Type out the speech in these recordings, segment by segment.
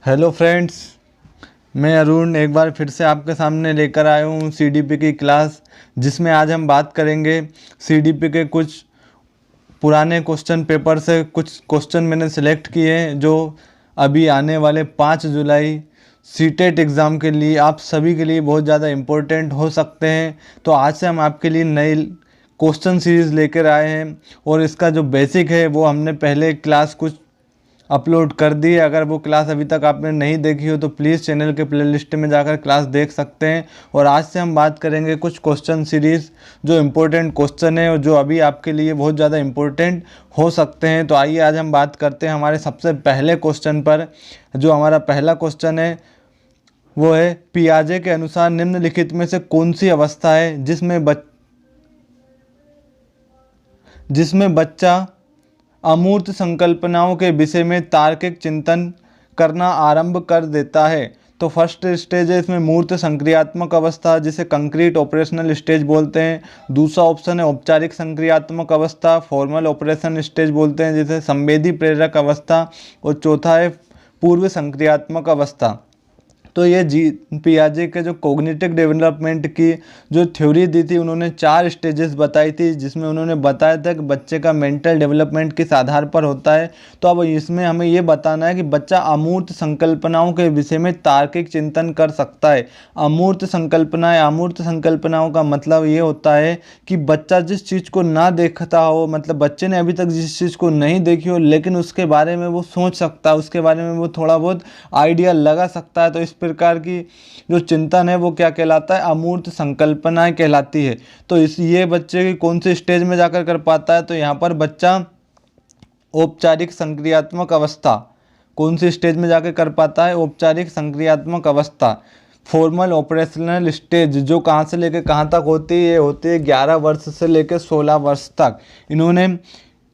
Hello friends, मैं अरुण एक बार फिर से आपके सामने लेकर आया हूँ सीडीपी की क्लास, जिसमें आज हम बात करेंगे सीडीपी के कुछ पुराने क्वेश्चन पेपर से। कुछ क्वेश्चन मैंने सेलेक्ट किए हैं जो अभी आने वाले 5 जुलाई सीटेट एग्ज़ाम के लिए आप सभी के लिए बहुत ज़्यादा इम्पोर्टेंट हो सकते हैं। तो आज से हम आपके लिए नई क्वेश्चन सीरीज़ लेकर आए हैं और इसका जो बेसिक है वो हमने पहले क्लास कुछ अपलोड कर दी है। अगर वो क्लास अभी तक आपने नहीं देखी हो तो प्लीज़ चैनल के प्लेलिस्ट में जाकर क्लास देख सकते हैं। और आज से हम बात करेंगे कुछ क्वेश्चन सीरीज़ जो इम्पोर्टेंट क्वेश्चन है और जो अभी आपके लिए बहुत ज़्यादा इम्पोर्टेंट हो सकते हैं। तो आइए आज हम बात करते हैं हमारे सबसे पहले क्वेश्चन पर। जो हमारा पहला क्वेश्चन है वो है, पियाजे के अनुसार निम्नलिखित में से कौन सी अवस्था है जिसमें बच्चा अमूर्त संकल्पनाओं के विषय में तार्किक चिंतन करना आरंभ कर देता है। तो फर्स्ट स्टेज है इसमें मूर्त संक्रियात्मक अवस्था, जिसे कंक्रीट ऑपरेशनल स्टेज बोलते हैं। दूसरा ऑप्शन है औपचारिक संक्रियात्मक अवस्था, फॉर्मल ऑपरेशन स्टेज बोलते हैं, जिसे संवेदी प्रेरक अवस्था। और चौथा है पूर्व संक्रियात्मक अवस्था। तो ये पियाजे के जो कॉग्निटिव डेवलपमेंट की जो थ्योरी दी थी, उन्होंने 4 स्टेजेस बताई थी, जिसमें उन्होंने बताया था कि बच्चे का मेंटल डेवलपमेंट किस आधार पर होता है। तो अब इसमें हमें ये बताना है कि बच्चा अमूर्त संकल्पनाओं के विषय में तार्किक चिंतन कर सकता है। अमूर्त संकल्पनाओं का मतलब ये होता है कि बच्चा जिस चीज़ को ना देखता हो, मतलब बच्चे ने अभी तक जिस चीज़ को नहीं देखी हो लेकिन उसके बारे में वो सोच सकता है, उसके बारे में वो थोड़ा बहुत आइडिया लगा सकता है। तो इस प्रकार की जो चिंतन है वो क्या कहलाता है? अमूर्त संकल्पनाएं कहलाती है। तो ये बच्चे की कौन से स्टेज में जाकर कर पाता है? तो यहाँ पर बच्चा औपचारिक संक्रियात्मक अवस्था, कौन सी स्टेज में जाकर कर पाता है? औपचारिक संक्रियात्मक अवस्था, फॉर्मल ऑपरेशनल स्टेज, जो कहाँ से लेकर कहाँ तक होती है? ये होती है 11 वर्ष से लेकर 16 वर्ष तक। इन्होंने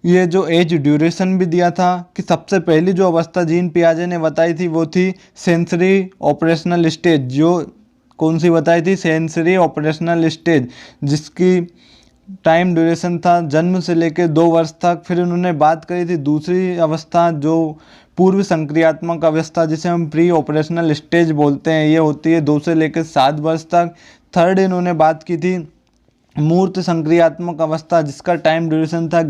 ये जो एज ड्यूरेशन भी दिया था कि सबसे पहली जो अवस्था जीन पियाजे ने बताई थी वो थी सेंसरी ऑपरेशनल स्टेज। जो कौन सी बताई थी? सेंसरी ऑपरेशनल स्टेज, जिसकी टाइम ड्यूरेशन था जन्म से लेकर 2 वर्ष तक। फिर उन्होंने बात करी थी दूसरी अवस्था, जो पूर्व संक्रियात्मक अवस्था, जिसे हम प्री ऑपरेशनल स्टेज बोलते हैं। ये होती है 2 से लेकर 7 वर्ष तक। थर्ड इन्होंने बात की थी मूर्त संक्रियात्मक अवस्था, जिसका टाइम ड्यूरेशन था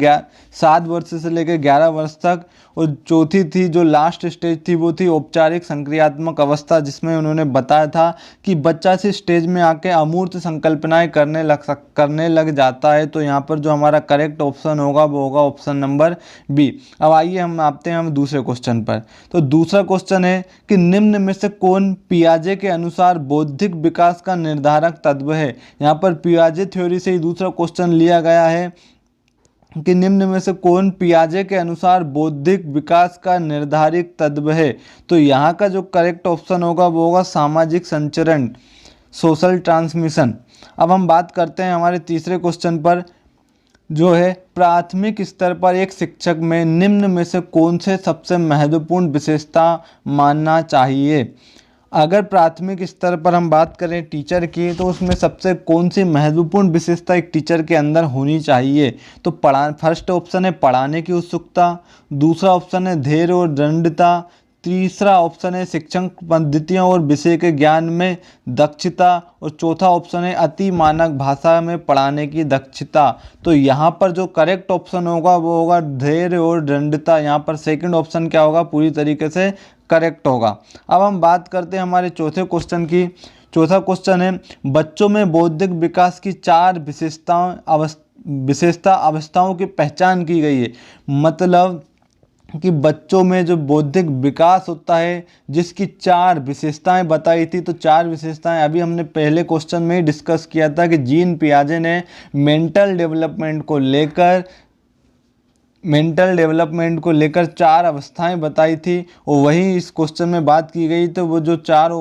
7 वर्ष से लेकर 11 वर्ष तक। और चौथी थी जो लास्ट स्टेज थी वो थी औपचारिक संक्रियात्मक अवस्था, जिसमें उन्होंने बताया था कि बच्चा इस स्टेज में आके अमूर्त संकल्पनाएं करने लग जाता है। तो यहाँ पर जो हमारा करेक्ट ऑप्शन होगा वो होगा ऑप्शन नंबर बी। अब आइए हम आते हैं दूसरे क्वेश्चन पर। तो दूसरा क्वेश्चन है कि निम्न में से कौन पियाजे के अनुसार बौद्धिक विकास का निर्धारक तत्व है? यहाँ पर पियाजे थ्योरी से ही दूसरा क्वेश्चन लिया गया है कि निम्न में से कौन पियाजे के अनुसार बौद्धिक विकास का निर्धारित तत्व है? तो यहाँ का जो करेक्ट ऑप्शन होगा वो होगा सामाजिक संचरण, सोशल ट्रांसमिशन। अब हम बात करते हैं हमारे तीसरे क्वेश्चन पर, जो है प्राथमिक स्तर पर एक शिक्षक में निम्न में से कौन से सबसे महत्वपूर्ण विशेषता मानना चाहिए? अगर प्राथमिक स्तर पर हम बात करें टीचर की, तो उसमें सबसे कौन सी महत्वपूर्ण विशेषता एक टीचर के अंदर होनी चाहिए? तो फर्स्ट ऑप्शन है पढ़ाने की उत्सुकता, दूसरा ऑप्शन है धैर्य और दृढ़ता, तीसरा ऑप्शन है शिक्षण पद्धतियों और विषय के ज्ञान में दक्षता, और चौथा ऑप्शन है अति मानक भाषा में पढ़ाने की दक्षता। तो यहाँ पर जो करेक्ट ऑप्शन होगा वो होगा धैर्य और दृढ़ता। यहाँ पर सेकंड ऑप्शन क्या होगा? पूरी तरीके से करेक्ट होगा। अब हम बात करते हैं हमारे चौथे क्वेश्चन की। चौथा क्वेश्चन है, बच्चों में बौद्धिक विकास की 4 विशेषता अवस्थाओं की पहचान की गई है। मतलब कि बच्चों में जो बौद्धिक विकास होता है जिसकी 4 विशेषताएं बताई थी। तो 4 विशेषताएं अभी हमने पहले क्वेश्चन में ही डिस्कस किया था कि जीन पियाजे ने मेंटल डेवलपमेंट को लेकर 4 अवस्थाएं बताई थी, और वही इस क्वेश्चन में बात की गई। तो वो जो 4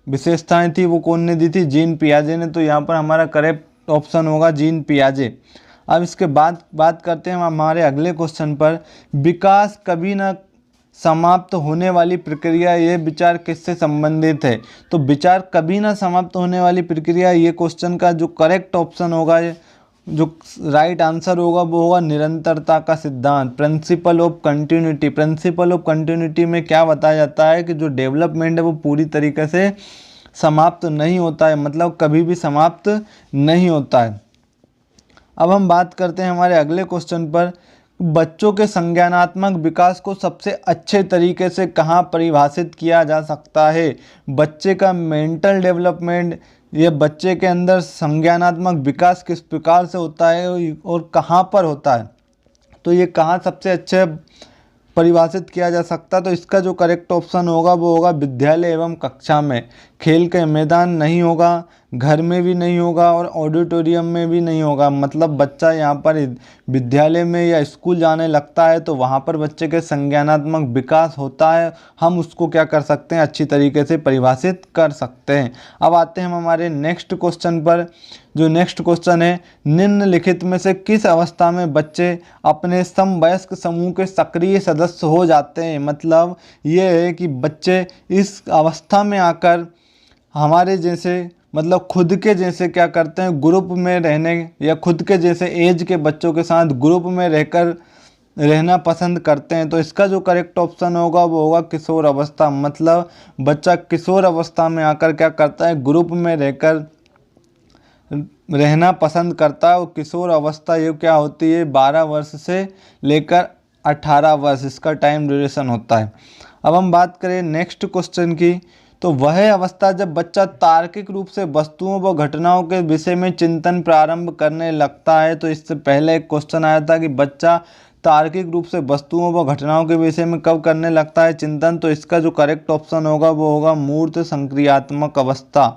विशेषताएं थी वो कौन ने दी थी? जीन पियाजे ने। तो यहाँ पर हमारा करेक्ट ऑप्शन होगा जीन पियाजे। अब इसके बाद बात करते हैं हमारे अगले क्वेश्चन पर, विकास कभी ना समाप्त होने वाली प्रक्रिया, ये विचार किससे संबंधित है? तो विचार कभी ना समाप्त होने वाली प्रक्रिया, ये क्वेश्चन का जो करेक्ट ऑप्शन होगा जो राइट आंसर होगा वो होगा निरंतरता का सिद्धांत, principle of continuity. Principle of continuity में क्या बताया जाता है कि जो डेवलपमेंट है वो पूरी तरीके से समाप्त नहीं होता है, मतलब कभी भी समाप्त नहीं होता है। अब हम बात करते हैं हमारे अगले क्वेश्चन पर, बच्चों के संज्ञानात्मक विकास को सबसे अच्छे तरीके से कहाँ परिभाषित किया जा सकता है। बच्चे का मेंटल डेवलपमेंट, ये बच्चे के अंदर संज्ञानात्मक विकास किस प्रकार से होता है और कहाँ पर होता है, तो ये कहाँ सबसे अच्छे परिभाषित किया जा सकता है। तो इसका जो करेक्ट ऑप्शन होगा वो होगा विद्यालय एवं कक्षा में। खेल के मैदान नहीं होगा, घर में भी नहीं होगा और ऑडिटोरियम में भी नहीं होगा। मतलब बच्चा यहाँ पर विद्यालय में या स्कूल जाने लगता है तो वहाँ पर बच्चे के संज्ञानात्मक विकास होता है, हम उसको क्या कर सकते हैं, अच्छी तरीके से परिभाषित कर सकते हैं। अब आते हैं हम हमारे नेक्स्ट क्वेश्चन पर। जो नेक्स्ट क्वेश्चन है, निम्नलिखित में से किस अवस्था में बच्चे अपने समवयस्क समूह के सक्रिय सदस्य हो जाते हैं। मतलब ये है कि बच्चे इस अवस्था में आकर हमारे जैसे, मतलब खुद के जैसे क्या करते हैं, ग्रुप में रहने या खुद के जैसे एज के बच्चों के साथ ग्रुप में रहकर रहना पसंद करते हैं। तो इसका जो करेक्ट ऑप्शन होगा वो होगा किशोर अवस्था। मतलब बच्चा किशोर अवस्था में आकर क्या करता है, ग्रुप में रहकर रहना पसंद करता है। और किशोर अवस्था ये क्या होती है, 12 वर्ष से लेकर 18 वर्ष इसका टाइम ड्यूरेशन होता है। अब हम बात करें नेक्स्ट क्वेश्चन की, तो वह अवस्था जब बच्चा तार्किक रूप से वस्तुओं व घटनाओं के विषय में चिंतन प्रारंभ करने लगता है। तो इससे पहले एक क्वेश्चन आया था कि बच्चा तार्किक रूप से वस्तुओं व घटनाओं के विषय में कब करने लगता है चिंतन। तो इसका जो करेक्ट ऑप्शन होगा वो होगा मूर्त संक्रियात्मक अवस्था,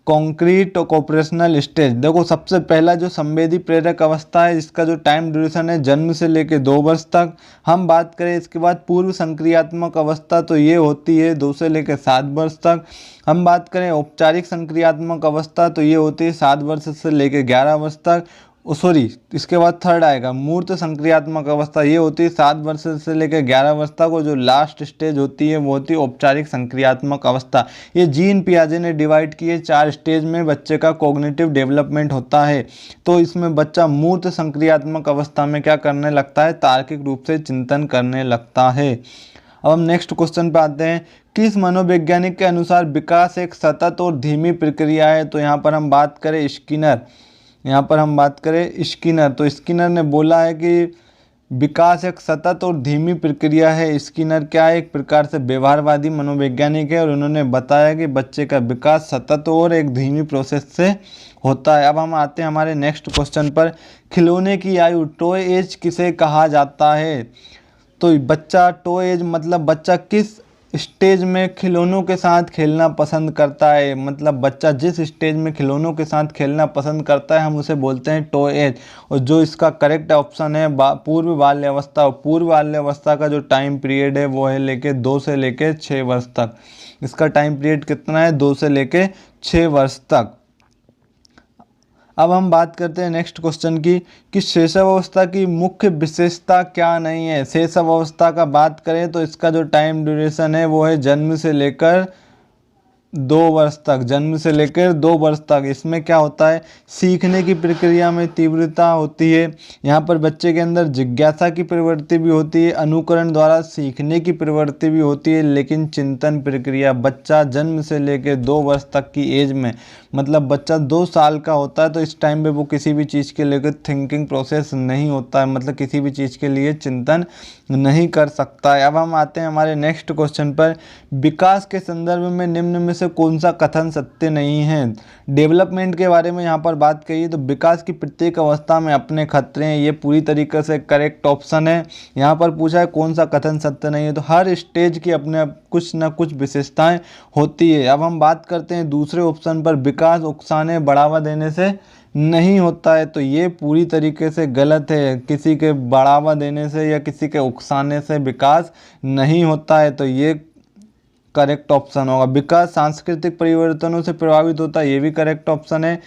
कॉन्क्रीट ऑपरेशनल स्टेज। देखो सबसे पहला जो संवेदी प्रेरक अवस्था है, इसका जो टाइम ड्यूरेशन है जन्म से लेकर 2 वर्ष तक। हम बात करें इसके बाद पूर्व संक्रियात्मक अवस्था, तो ये होती है 2 से लेकर 7 वर्ष तक। हम बात करें औपचारिक संक्रियात्मक अवस्था, तो ये होती है 7 वर्ष से लेकर 11 वर्ष तक। सॉरी, इसके बाद थर्ड आएगा मूर्त संक्रियात्मक अवस्था, ये होती है 7 वर्ष से लेकर 11 वर्ष तक। और जो लास्ट स्टेज होती है वो होती है औपचारिक संक्रियात्मक अवस्था। ये जीन पियाजे ने डिवाइड किए 4 स्टेज में बच्चे का कॉग्निटिव डेवलपमेंट होता है। तो इसमें बच्चा मूर्त संक्रियात्मक अवस्था में क्या करने लगता है, तार्किक रूप से चिंतन करने लगता है। अब हम नेक्स्ट क्वेश्चन पे आते हैं, किस मनोवैज्ञानिक के अनुसार विकास एक सतत और धीमी प्रक्रिया है। तो यहाँ पर हम बात करें स्किनर, तो स्किनर ने बोला है कि विकास एक सतत और धीमी प्रक्रिया है। स्किनर क्या है, एक प्रकार से व्यवहारवादी मनोवैज्ञानिक है और उन्होंने बताया कि बच्चे का विकास सतत और एक धीमी प्रोसेस से होता है। अब हम आते हैं हमारे नेक्स्ट क्वेश्चन पर, खिलौने की आयु टॉय एज किसे कहा जाता है। तो बच्चा टॉय एज, मतलब बच्चा किस स्टेज में खिलौनों के साथ खेलना पसंद करता है। मतलब बच्चा जिस स्टेज में खिलौनों के साथ खेलना पसंद करता है हम उसे बोलते हैं टॉय एज। और जो इसका करेक्ट ऑप्शन है पूर्व बाल्यावस्था। पूर्व बाल्यावस्था का जो टाइम पीरियड है वो है लेके 2 से लेके 6 वर्ष तक। इसका टाइम पीरियड कितना है, 2 से लेके 6 वर्ष तक। अब हम बात करते हैं नेक्स्ट क्वेश्चन की कि शैशव अवस्था की मुख्य विशेषता क्या नहीं है। शैशव अवस्था का बात करें तो इसका जो टाइम ड्यूरेशन है वो है जन्म से लेकर 2 वर्ष तक, इसमें क्या होता है, सीखने की प्रक्रिया में तीव्रता होती है। यहाँ पर बच्चे के अंदर जिज्ञासा की प्रवृत्ति भी होती है, अनुकरण द्वारा सीखने की प्रवृत्ति भी होती है, लेकिन चिंतन प्रक्रिया बच्चा जन्म से लेकर 2 वर्ष तक की एज में, मतलब बच्चा 2 साल का होता है तो इस टाइम पे वो किसी भी चीज़ के लेकर थिंकिंग प्रोसेस नहीं होता है, मतलब किसी भी चीज़ के लिए चिंतन नहीं कर सकता है। अब हम आते हैं हमारे नेक्स्ट क्वेश्चन पर, विकास के संदर्भ में निम्न में से कौन सा कथन सत्य नहीं है। डेवलपमेंट के बारे में यहाँ पर बात कही तो विकास की प्रत्येक अवस्था में अपने खतरे हैं, ये पूरी तरीके से करेक्ट ऑप्शन है। यहाँ पर पूछा है कौन सा कथन सत्य नहीं है, तो हर स्टेज की अपने कुछ ना कुछ विशेषताएं होती है। अब हम बात करते हैं दूसरे ऑप्शन पर, विकास उकसाने बढ़ावा देने से नहीं होता है, तो ये पूरी तरीके से गलत है। किसी के बढ़ावा देने से या किसी के उकसाने से विकास नहीं होता है, तो ये करेक्ट ऑप्शन होगा। विकास सांस्कृतिक परिवर्तनों से प्रभावित होता है, ये भी करेक्ट ऑप्शन है।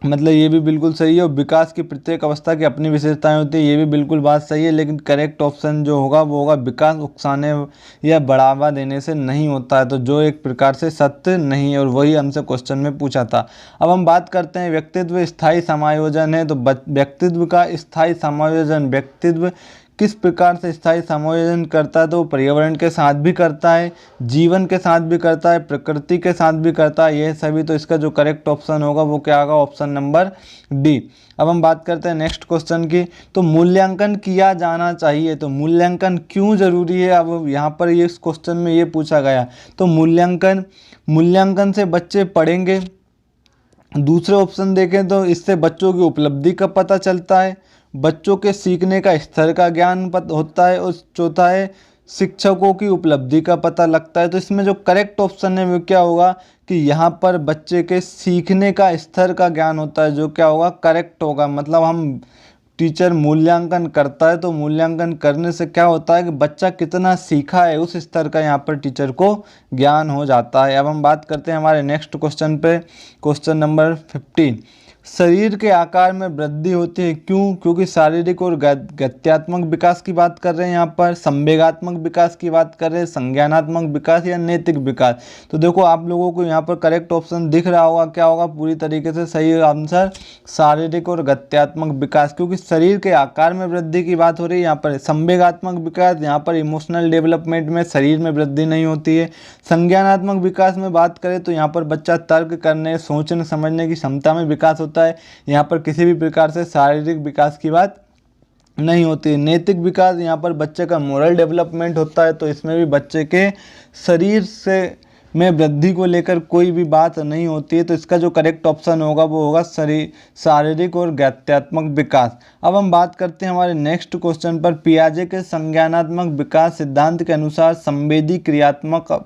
मतलब ये भी बिल्कुल सही है। और विकास की प्रत्येक अवस्था की अपनी विशेषताएं होती है, ये भी बिल्कुल बात सही है। लेकिन करेक्ट ऑप्शन जो होगा वो होगा विकास उकसाने या बढ़ावा देने से नहीं होता है, तो जो एक प्रकार से सत्य नहीं है, और वही हमसे क्वेश्चन में पूछा था। अब हम बात करते हैं व्यक्तित्व स्थायी समायोजन है। तो व्यक्तित्व का स्थायी समायोजन, व्यक्तित्व किस प्रकार से स्थायी समायोजन करता है, तो वो पर्यावरण के साथ भी करता है, जीवन के साथ भी करता है, प्रकृति के साथ भी करता है, यह सभी। तो इसका जो करेक्ट ऑप्शन होगा वो क्या होगा, ऑप्शन नंबर डी। अब हम बात करते हैं नेक्स्ट क्वेश्चन की। तो मूल्यांकन किया जाना चाहिए, तो मूल्यांकन क्यों जरूरी है, अब यहाँ पर ये इस क्वेश्चन में ये पूछा गया। तो मूल्यांकन से बच्चे पढ़ेंगे। दूसरे ऑप्शन देखें तो इससे बच्चों की उपलब्धि का पता चलता है, बच्चों के सीखने का स्तर का ज्ञान होता है, और चौथा है शिक्षकों की उपलब्धि का पता लगता है। तो इसमें जो करेक्ट ऑप्शन है वो क्या होगा कि यहाँ पर बच्चे के सीखने का स्तर का ज्ञान होता है, जो क्या होगा, करेक्ट होगा। मतलब हम टीचर मूल्यांकन करता है तो मूल्यांकन करने से क्या होता है कि बच्चा कितना सीखा है उस स्तर का यहाँ पर टीचर को ज्ञान हो जाता है। अब हम बात करते हैं हमारे नेक्स्ट क्वेश्चन पे, क्वेश्चन नंबर 15। शरीर के आकार में वृद्धि होती है, क्यों? क्योंकि शारीरिक और गत्यात्मक विकास की बात कर रहे हैं, यहाँ पर संवेगात्मक विकास की बात कर रहे हैं, संज्ञानात्मक विकास या नैतिक विकास। तो देखो आप लोगों को यहाँ पर करेक्ट ऑप्शन दिख रहा होगा, क्या होगा, पूरी तरीके से सही आंसर शारीरिक और गत्यात्मक विकास, क्योंकि शरीर के आकार में वृद्धि की बात हो रही है। यहाँ पर संवेगात्मक विकास, यहाँ पर इमोशनल डेवलपमेंट में शरीर में वृद्धि नहीं होती है। संज्ञानात्मक विकास में बात करें तो यहाँ पर बच्चा तर्क करने, सोचने समझने की क्षमता में विकास होता है, यहाँ पर किसी भी प्रकार से शारीरिक विकास की बात नहीं होती है। नैतिक विकास, यहाँ पर बच्चे का मोरल डेवलपमेंट होता है, तो इसमें भी बच्चे के शरीर से में वृद्धि को लेकर कोई भी बात नहीं होती है। तो इसका जो करेक्ट ऑप्शन होगा वो होगा शारीरिक और गत्यात्मक विकास। अब हम बात करते हैं हमारे नेक्स्ट क्वेश्चन पर। पियाजे के संज्ञानात्मक विकास सिद्धांत के अनुसार संवेदी क्रियात्मक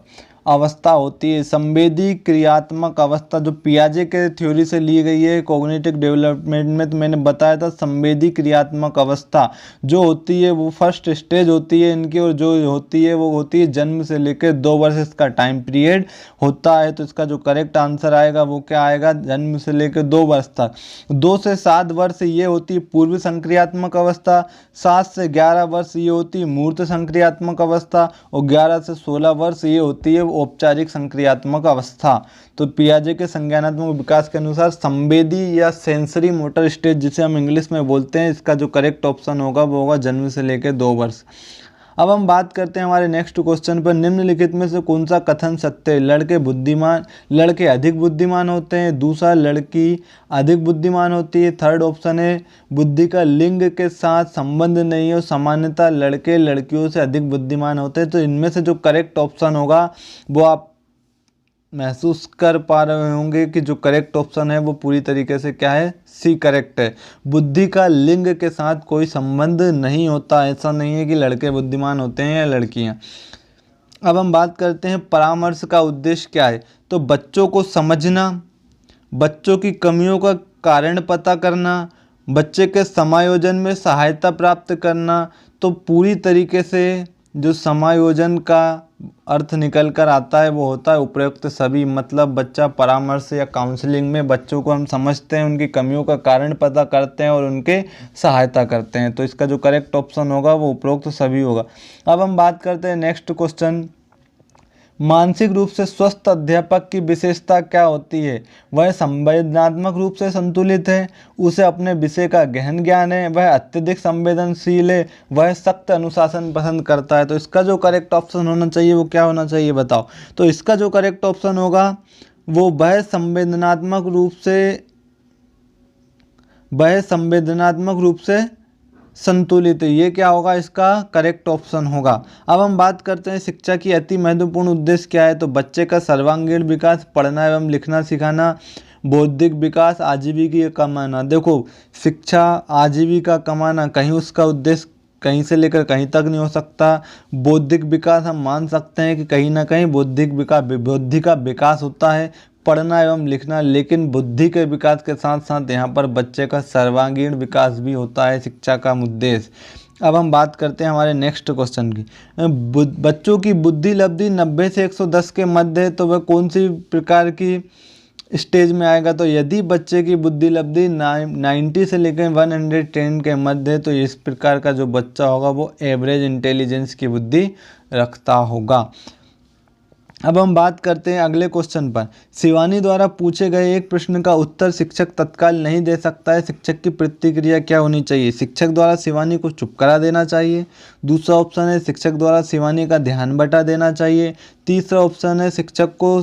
अवस्था होती है। संवेदी क्रियात्मक अवस्था जो पियाजे के थ्योरी से ली गई है कॉग्निटिव डेवलपमेंट में, तो मैंने बताया था संवेदी क्रियात्मक अवस्था जो होती है वो फर्स्ट स्टेज होती है इनकी, और जो होती है वो होती है जन्म से लेकर 2 वर्ष इसका टाइम पीरियड होता है। तो इसका जो करेक्ट आंसर आएगा वो क्या आएगा, जन्म से लेकर 2 वर्ष तक। 2 से 7 वर्ष ये होती है पूर्व संक्रियात्मक अवस्था, 7 से 11 वर्ष ये होती है मूर्त संक्रियात्मक अवस्था, और 11 से 16 वर्ष ये होती है औपचारिक संक्रियात्मक अवस्था। तो पियाजे के संज्ञानात्मक विकास के अनुसार संवेदी या सेंसरी मोटर स्टेज जिसे हम इंग्लिश में बोलते हैं, इसका जो करेक्ट ऑप्शन होगा वो होगा जन्म से लेकर 2 वर्ष। अब हम बात करते हैं हमारे नेक्स्ट क्वेश्चन पर। निम्नलिखित में से कौन सा कथन सत्य है? लड़के अधिक बुद्धिमान होते हैं, दूसरा लड़की अधिक बुद्धिमान होती है, थर्ड ऑप्शन है बुद्धि का लिंग के साथ संबंध नहीं है और सामान्यतः लड़के लड़कियों से अधिक बुद्धिमान होते हैं। तो इनमें से जो करेक्ट ऑप्शन होगा वो आप महसूस कर पा रहे होंगे कि जो करेक्ट ऑप्शन है वो पूरी तरीके से क्या है, सी करेक्ट है। बुद्धि का लिंग के साथ कोई संबंध नहीं होता, ऐसा नहीं है कि लड़के बुद्धिमान होते हैं या लड़कियां। अब हम बात करते हैं परामर्श का उद्देश्य क्या है। तो बच्चों को समझना, बच्चों की कमियों का कारण पता करना, बच्चे के समायोजन में सहायता प्राप्त करना। तो पूरी तरीके से जो समायोजन का अर्थ निकल कर आता है वो होता है उपयुक्त सभी। मतलब बच्चा परामर्श या काउंसलिंग में बच्चों को हम समझते हैं, उनकी कमियों का कारण पता करते हैं और उनके सहायता करते हैं। तो इसका जो करेक्ट ऑप्शन होगा वो उपरोक्त सभी होगा। अब हम बात करते हैं नेक्स्ट क्वेश्चन। मानसिक रूप से स्वस्थ अध्यापक की विशेषता क्या होती है? वह संवेदनात्मक रूप से संतुलित है, उसे अपने विषय का गहन ज्ञान है, वह अत्यधिक संवेदनशील है, वह सख्त अनुशासन पसंद करता है। तो इसका जो करेक्ट ऑप्शन होना चाहिए वो क्या होना चाहिए बताओ? तो इसका जो करेक्ट ऑप्शन होगा वो वह संवेदनात्मक रूप से संतुलित है। ये क्या होगा, इसका करेक्ट ऑप्शन होगा। अब हम बात करते हैं शिक्षा की अति महत्वपूर्ण उद्देश्य क्या है। तो बच्चे का सर्वांगीण विकास, पढ़ना एवं लिखना सिखाना, बौद्धिक विकास, आजीविका कमाना। देखो शिक्षा आजीविका कमाना कहीं उसका उद्देश्य कहीं से लेकर कहीं तक नहीं हो सकता। बौद्धिक विकास हम मान सकते हैं कि कहीं ना कहीं बुद्धि का विकास होता है, पढ़ना एवं लिखना, लेकिन बुद्धि के विकास के साथ साथ यहाँ पर बच्चे का सर्वांगीण विकास भी होता है शिक्षा का उद्देश्य। अब हम बात करते हैं हमारे नेक्स्ट क्वेश्चन की। बच्चों की बुद्धि लब्धि 90 से 110 के मध्य है, तो वह कौन सी प्रकार की स्टेज में आएगा। तो यदि बच्चे की बुद्धि लब्धि 90 से लेकर 110 के मध्य है तो इस प्रकार का जो बच्चा होगा वो एवरेज इंटेलिजेंस की बुद्धि रखता होगा। अब हम बात करते हैं अगले क्वेश्चन पर। शिवानी द्वारा पूछे गए एक प्रश्न का उत्तर शिक्षक तत्काल नहीं दे सकता है, शिक्षक की प्रतिक्रिया क्या होनी चाहिए? शिक्षक द्वारा शिवानी को चुप करा देना चाहिए। दूसरा ऑप्शन है शिक्षक द्वारा शिवानी का ध्यान बटा देना चाहिए। तीसरा ऑप्शन है शिक्षक को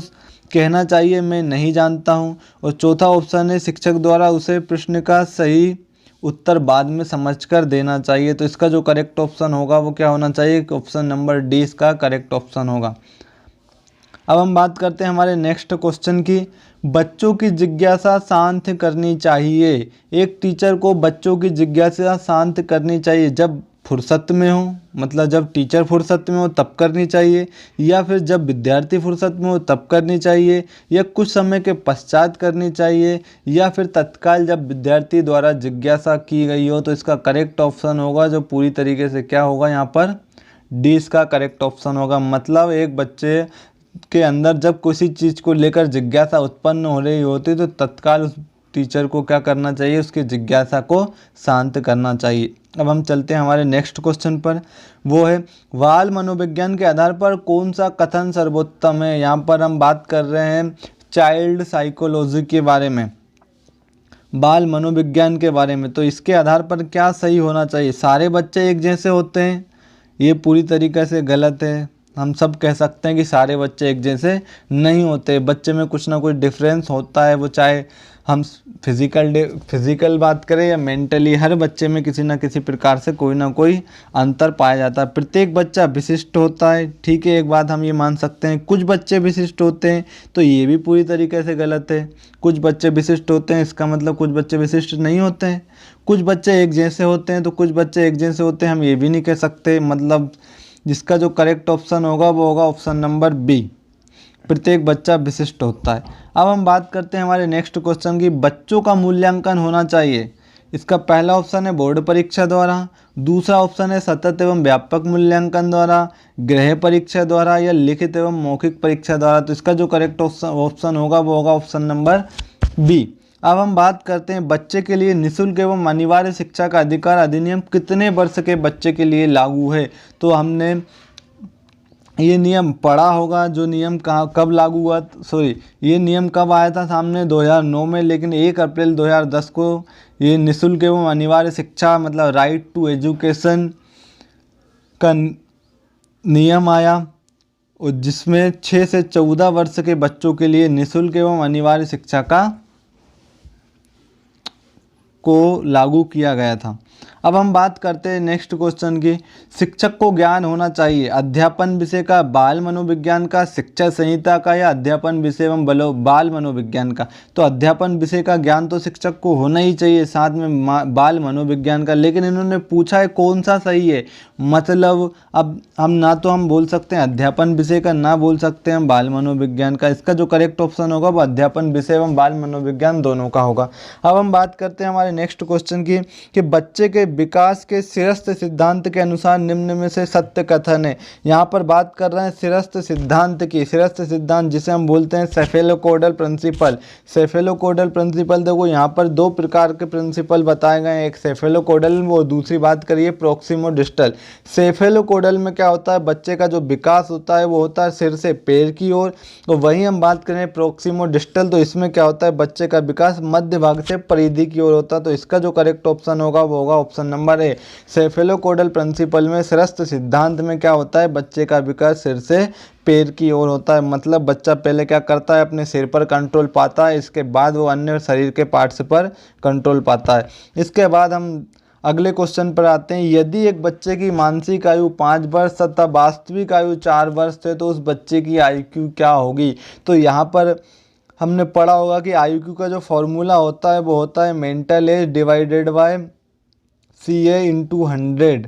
कहना चाहिए मैं नहीं जानता हूँ। और चौथा ऑप्शन है शिक्षक द्वारा उसे प्रश्न का सही उत्तर बाद में समझकर देना चाहिए। तो इसका जो करेक्ट ऑप्शन होगा वो क्या होना चाहिए? ऑप्शन नंबर डी इसका करेक्ट ऑप्शन होगा। अब हम बात करते हैं हमारे नेक्स्ट क्वेश्चन की। बच्चों की जिज्ञासा शांत करनी चाहिए। एक टीचर को बच्चों की जिज्ञासा शांत करनी चाहिए जब फुर्सत में हो, मतलब जब टीचर फुर्सत में हो तब करनी चाहिए, या फिर जब विद्यार्थी फुर्सत में हो तब करनी चाहिए, या कुछ समय के पश्चात करनी चाहिए, या फिर तत्काल जब विद्यार्थी द्वारा जिज्ञासा की गई हो। तो इसका करेक्ट ऑप्शन होगा जो पूरी तरीके से क्या होगा यहाँ पर डी इसका करेक्ट ऑप्शन होगा। मतलब एक बच्चे के अंदर जब किसी चीज़ को लेकर जिज्ञासा उत्पन्न हो रही होती तो तत्काल उस टीचर को क्या करना चाहिए? उसकी जिज्ञासा को शांत करना चाहिए। अब हम चलते हैं हमारे नेक्स्ट क्वेश्चन पर, वो है बाल मनोविज्ञान के आधार पर कौन सा कथन सर्वोत्तम है? यहाँ पर हम बात कर रहे हैं चाइल्ड साइकोलॉजी के बारे में, बाल मनोविज्ञान के बारे में। तो इसके आधार पर क्या सही होना चाहिए? सारे बच्चे एक जैसे होते हैं, ये पूरी तरीके से गलत है। हम सब कह सकते हैं कि सारे बच्चे एक जैसे नहीं होते, बच्चे में कुछ ना कुछ डिफरेंस होता है। वो चाहे हम फिजिकल बात करें या मेंटली, हर बच्चे में किसी न किसी प्रकार से कोई ना कोई अंतर पाया जाता है। प्रत्येक बच्चा विशिष्ट होता है, ठीक है, एक बात हम ये मान सकते हैं। कुछ बच्चे विशिष्ट होते हैं तो ये भी पूरी तरीके से गलत है। कुछ बच्चे विशिष्ट होते हैं इसका मतलब कुछ बच्चे विशिष्ट नहीं होते हैं। कुछ बच्चे एक जैसे होते हैं तो कुछ बच्चे एक जैसे होते हैं हम ये भी नहीं कह सकते। मतलब जिसका जो करेक्ट ऑप्शन होगा वो होगा ऑप्शन नंबर बी, प्रत्येक बच्चा विशिष्ट होता है। अब हम बात करते हैं हमारे नेक्स्ट क्वेश्चन की, बच्चों का मूल्यांकन होना चाहिए। इसका पहला ऑप्शन है बोर्ड परीक्षा द्वारा, दूसरा ऑप्शन है सतत एवं व्यापक मूल्यांकन द्वारा, गृह परीक्षा द्वारा, या लिखित एवं मौखिक परीक्षा द्वारा। तो इसका जो करेक्ट ऑप्शन होगा वो होगा ऑप्शन नंबर बी। अब हम बात करते हैं बच्चे के लिए निःशुल्क एवं अनिवार्य शिक्षा का अधिकार अधिनियम कितने वर्ष के बच्चे के लिए लागू है? तो हमने ये नियम पढ़ा होगा, जो नियम कब लागू हुआ, ये नियम कब आया था सामने 2009 में, लेकिन 1 अप्रैल 2010 को ये निःशुल्क एवं अनिवार्य शिक्षा मतलब राइट टू एजुकेशन का नियम आया, और जिसमें 6 से 14 वर्ष के बच्चों के लिए निःशुल्क एवं अनिवार्य शिक्षा को लागू किया गया था। अब हम बात करते हैं नेक्स्ट क्वेश्चन की, शिक्षक को ज्ञान होना चाहिए अध्यापन विषय का, बाल मनोविज्ञान का, शिक्षा संहिता का, या अध्यापन विषय एवं बाल मनोविज्ञान का। तो अध्यापन विषय का ज्ञान तो शिक्षक को होना ही चाहिए, साथ में बाल मनोविज्ञान का। लेकिन इन्होंने पूछा है कौन सा सही है, मतलब अब हम ना तो हम बोल सकते हैं अध्यापन विषय का, ना बोल सकते हैं बाल मनोविज्ञान का। इसका जो करेक्ट ऑप्शन होगा वो अध्यापन विषय एवं बाल मनोविज्ञान दोनों का होगा। अब हम बात करते हैं हमारे नेक्स्ट क्वेश्चन की कि बच्चे के विकास के सिरस्थ सिद्धांत के अनुसार निम्न में से सत्य कथन है। यहाँ पर बात कर रहे हैं सिरस्थ सिद्धांत की। सिरस्थ सिद्धांत जिसे हम बोलते हैं सेफेलोकोडल प्रिंसिपल। सेफेलोकोडल प्रिंसिपल देखो यहाँ पर 2 प्रकार के प्रिंसिपल बताए गए हैं, एक सेफेलोकोडल वो दूसरी बात करिए प्रोक्सिमो डिस्टल। सेफेलोकोडल में क्या होता है, बच्चे का जो विकास होता है वो होता है सिर से पैर की ओर, तो वहीं हम बात करें प्रोक्सिमो डिस्टल तो इसमें क्या होता है बच्चे का विकास मध्य भाग से परिधि की ओर होता है। तो इसका जो करेक्ट ऑप्शन होगा वो होगा ऑप्शन नंबर ए। सेफेलोकोडल प्रिंसिपल में सिरस्थ सिद्धांत में क्या होता है, बच्चे का विकास सिर से पैर की ओर होता है। मतलब बच्चा पहले क्या करता है, अपने सिर पर कंट्रोल पाता है, इसके बाद वो अन्य शरीर के पार्ट्स पर कंट्रोल पाता है। इसके बाद हम अगले क्वेश्चन पर आते हैं, यदि एक बच्चे की मानसिक आयु 5 वर्ष तथा वास्तविक आयु 4 वर्ष है तो उस बच्चे की IQ क्या होगी? तो यहाँ पर हमने पढ़ा होगा कि IQ का जो फॉर्मूला होता है वो होता है mental as divided by CA into 100,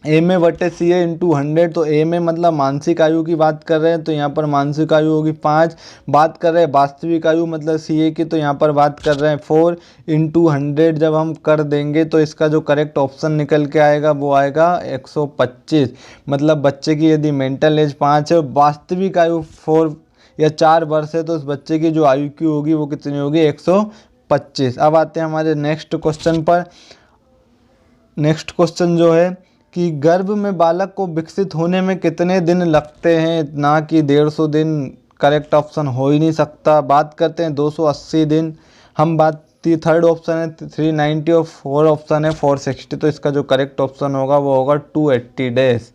MA बटे CA इंटू 100। तो MA मतलब मानसिक आयु की बात कर रहे हैं तो यहाँ पर मानसिक आयु होगी 5, बात कर रहे हैं वास्तविक आयु मतलब CA की तो यहाँ पर बात कर रहे हैं 4 इंटू 100। जब हम कर देंगे तो इसका जो करेक्ट ऑप्शन निकल के आएगा वो आएगा 125। मतलब बच्चे की यदि मेंटल एज 5 है, वास्तविक आयु 4 या 4 वर्ष है तो उस बच्चे की जो आयु की होगी वो कितनी होगी, 125। अब आते हैं हमारे नेक्स्ट क्वेश्चन पर। नेक्स्ट क्वेश्चन जो है कि गर्भ में बालक को विकसित होने में कितने दिन लगते हैं, ना कि 150 दिन। करेक्ट ऑप्शन हो ही नहीं सकता। बात करते हैं 280 दिन, हम बात थर्ड ऑप्शन है 390 और फोर्थ ऑप्शन है 460। तो इसका जो करेक्ट ऑप्शन होगा वो होगा 280 डेज।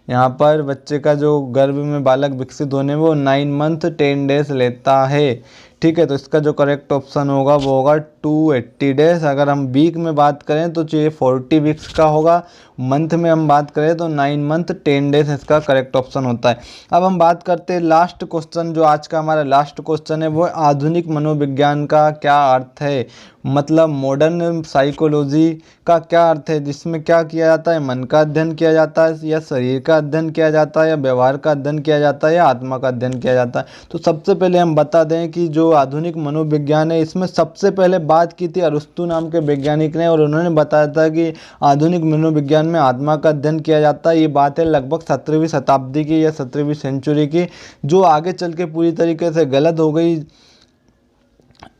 यहाँ पर बच्चे का जो गर्भ में बालक विकसित होने में वो 9 मंथ 10 डेज लेता है। ठीक है, तो इसका जो करेक्ट ऑप्शन होगा वो होगा 280 डेज। अगर हम वीक में बात करें तो ये 40 वीक्स का होगा। मंथ में हम बात करें तो 9 मंथ 10 डेज इसका करेक्ट ऑप्शन होता है। अब हम बात करते हैं लास्ट क्वेश्चन, जो आज का हमारा लास्ट क्वेश्चन है वो आधुनिक मनोविज्ञान का क्या अर्थ है, मतलब मॉडर्न साइकोलॉजी का क्या अर्थ है, जिसमें क्या किया जाता है, मन का अध्ययन किया जाता है या शरीर का अध्ययन किया जाता है या व्यवहार का अध्ययन किया जाता है या आत्मा का अध्ययन किया जाता है। तो सबसे पहले हम बता दें कि जो आधुनिक मनोविज्ञान है इसमें सबसे पहले बात की थी अरिस्टो नाम के वैज्ञानिक ने, और उन्होंने बताया था कि आधुनिक मनोविज्ञान में आत्मा का अध्ययन किया जाता है। ये बात है लगभग 17वीं शताब्दी की या 17वीं सेंचुरी की, जो आगे चल के पूरी तरीके से गलत हो गई।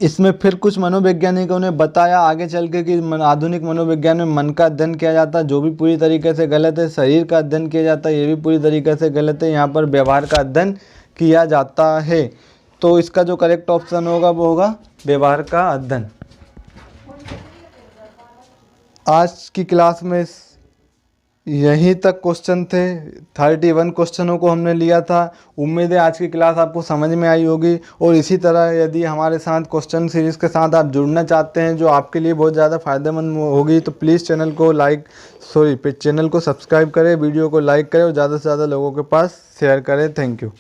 इसमें फिर कुछ मनोवैज्ञानिकों ने बताया आगे चल के कि आधुनिक मनोविज्ञान में मन का अध्ययन किया जाता है, जो भी पूरी तरीके से गलत है। शरीर का अध्ययन किया जाता है, ये भी पूरी तरीके से गलत है। यहाँ पर व्यवहार का अध्ययन किया जाता है। तो इसका जो करेक्ट ऑप्शन होगा वो होगा व्यवहार का अध्ययन। आज की क्लास में यहीं तक क्वेश्चन थे। 31 क्वेश्चनों को हमने लिया था। उम्मीद है आज की क्लास आपको समझ में आई होगी। और इसी तरह यदि हमारे साथ क्वेश्चन सीरीज़ के साथ आप जुड़ना चाहते हैं जो आपके लिए बहुत ज़्यादा फ़ायदेमंद होगी, तो प्लीज़ चैनल को सब्सक्राइब करें, वीडियो को लाइक करें और ज़्यादा से ज़्यादा लोगों के पास शेयर करें। Thank you.